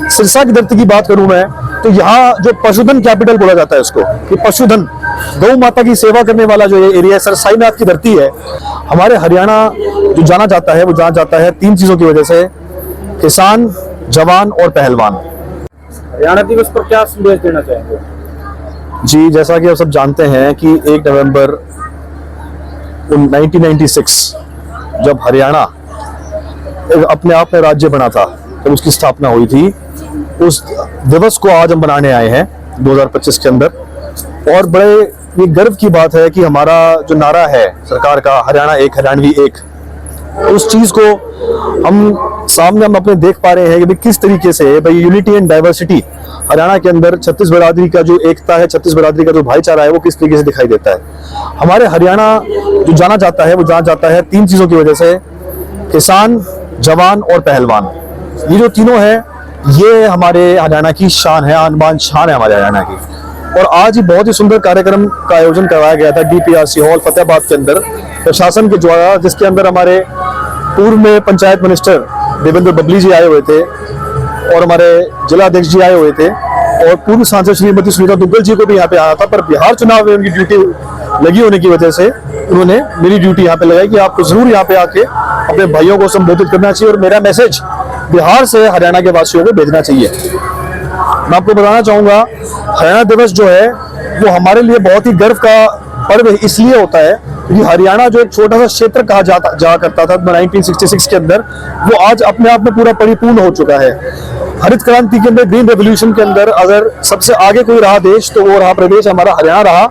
सिरसा की धरती की बात करूं मैं तो यहाँ जो पशुधन कैपिटल बोला जाता है इसको, कि पशुधन गौ माता की सेवा करने वाला जो ये एरिया है, सर साईनाथ की धरती है। हमारे हरियाणा जो जाना जाता है वो जाना जाता है तीन चीजों की वजह से, किसान, जवान और पहलवान। हरियाणा दिवस पर क्या संदेश देना चाहेंगे? जी, जैसा कि आप सब जानते हैं कि 1 नवंबर 1996 जब हरियाणा अपने आप में राज्य बना था, जब उसकी स्थापना हुई थी, उस दिवस को आज हम बनाने आए हैं 2025 के अंदर। और बड़े ये गर्व की बात है कि हमारा जो नारा है सरकार का, हरियाणा एक हरियाणवी एक, उस चीज को हम अपने देख पा रहे हैं कि भाई किस तरीके से भाई यूनिटी एंड डाइवर्सिटी हरियाणा के अंदर छत्तीस बिरादरी का जो एकता है, छत्तीस बिरादरी का जो भाईचारा है, वो किस तरीके से दिखाई देता है। हमारे हरियाणा जो जाना जाता है वो जाना जाता है तीन चीजों की वजह से, किसान, जवान और पहलवान। ये जो तीनों है ये हमारे हरियाणा की शान है, आन बान शान है हमारे हरियाणा की। और आज ही बहुत ही सुंदर कार्यक्रम का आयोजन करवाया गया था DPRC हॉल फतेहाबाद के अंदर प्रशासन के द्वारा, जिसके अंदर हमारे पूर्व में पंचायत मिनिस्टर देवेंद्र बबली जी आए हुए थे और हमारे जिला अध्यक्ष जी आए हुए थे और पूर्व सांसद श्रीमती सुनीता दुग्गल जी को भी यहाँ पे आना था, पर बिहार चुनाव में उनकी ड्यूटी लगी होने की वजह से उन्होंने मेरी ड्यूटी यहाँ पे लगाई कि आपको जरूर यहाँ पे आके अपने भाइयों को संबोधित करना चाहिए और मेरा मैसेज बिहार से हरियाणा के वासियों को भेजना चाहिए। मैं आपको बताना चाहूंगा, हरियाणा दिवस जो है वो हमारे लिए बहुत ही गर्व का पर्व इसलिए होता है क्योंकि हरियाणा जो एक छोटा सा क्षेत्र कहा जा करता था 1966 के अंदर, वो आज अपने आप में पूरा परिपूर्ण हो चुका है। हरित क्रांति के अंदर, ग्रीन रेवोल्यूशन के अंदर अगर सबसे आगे कोई रहा देश तो वो रहा प्रदेश हमारा हरियाणा रहा।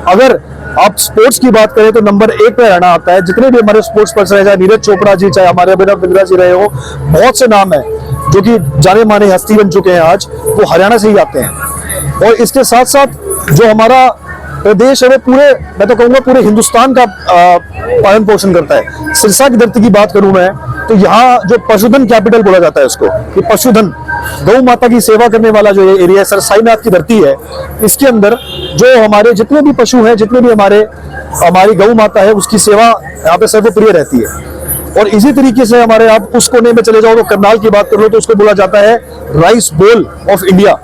अगर आप स्पोर्ट्स की बात करें तो नंबर 1 पे हरियाणा आता है। जितने भी हमारे स्पोर्ट्स पर्सन है, चाहे नीरज चोपड़ा जी, चाहे हमारे अभिनव बिंद्रा जी रहे हो, बहुत से नाम है जो कि जाने माने हस्ती बन चुके हैं आज, वो हरियाणा से ही आते हैं। और इसके साथ साथ जो हमारा प्रदेश है वो पूरे, मैं तो कहूँगा पूरे हिंदुस्तान का पालन पोषण करता है। सिरसा की धरती की बात करूं मैं तो यहाँ जो पशुधन कैपिटल बोला जाता है इसको, कि पशुधन गौ माता की सेवा करने वाला जो ये एरिया है, सर साईनाथ की धरती है, इसके अंदर जो हमारे जितने भी पशु हैं, जितने भी हमारी गौ माता है, उसकी सेवा यहाँ पे सर्वप्रिय रहती है। और इसी तरीके से हमारे आप उस कोने में चले जाओ तो करनाल की बात कर लो तो उसको बोला जाता है राइस बोल ऑफ इंडिया,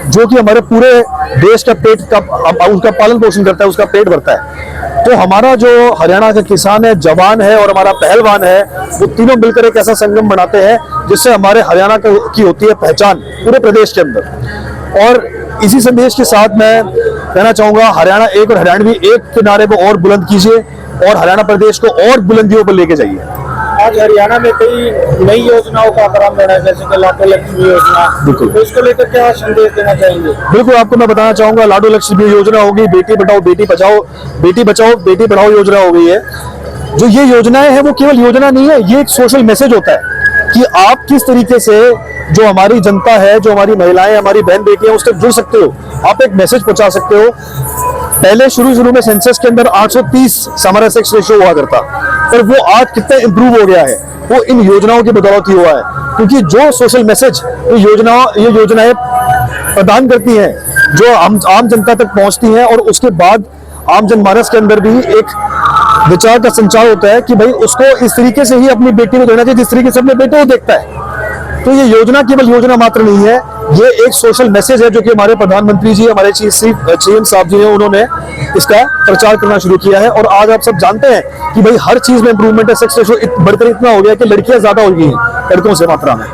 जो कि हमारे पूरे देश का पेट का उसका पालन पोषण करता है, उसका पेट भरता है। तो हमारा जो हरियाणा का किसान है, जवान है और हमारा पहलवान है, वो तीनों मिलकर एक ऐसा संगम बनाते हैं जिससे हमारे हरियाणा की होती है पहचान पूरे प्रदेश के अंदर। और इसी संदेश के साथ मैं कहना चाहूंगा, हरियाणा एक और हरियाणवी एक के नारे को और बुलंद कीजिए और हरियाणा प्रदेश को और बुलंदियों पर लेके जाइए। आज हरियाणा में कई नई योजनाओं का आरंभ होना है, जैसे कि लाडो लक्ष्मी योजना, बिल्कुल, तो इसको लेकर क्या संदेश देना चाहेंगे? बिल्कुल, आपको मैं बताना चाहूंगा, लाडो लक्ष्मी योजना होगी, बेटी बचाओ बेटी बेटी पढ़ाओ योजना हो गई है। जो ये योजनाएं हैं वो केवल योजना नहीं है, ये एक सोशल मैसेज होता है कि आप किस तरीके से जो हमारी जनता है, जो हमारी महिलाएं, हमारी बहन बेटियां, उस तक जुड़ सकते हो, आप एक मैसेज पहुंचा सकते हो। पहले शुरू में सेंसस के अंदर 830 हमारा सेक्स रेशियो हुआ करता, पर वो आज कितना इंप्रूव हो गया है, वो इन योजनाओं की बदौलत ही हुआ है। क्योंकि जो सोशल मैसेज ये योजनाएं प्रदान करती हैं, जो आम जनता तक पहुंचती हैं, और उसके बाद आम जनमानस के अंदर भी एक विचार का संचार होता है कि भाई उसको इस तरीके से ही अपनी बेटी को देना चाहिए जिस तरीके से अपने बेटे को देखता है। तो ये योजना केवल योजना मात्र नहीं है, ये एक सोशल मैसेज है जो कि हमारे प्रधानमंत्री जी, हमारे CM साहब जी ने, उन्होंने इसका प्रचार करना शुरू किया है। और आज आप सब जानते हैं कि भाई हर चीज में इंप्रूवमेंट है, सेक्स रेशियो बढ़कर इतना हो गया कि लड़कियां ज्यादा हो गई हैं लड़कों से मात्रा में।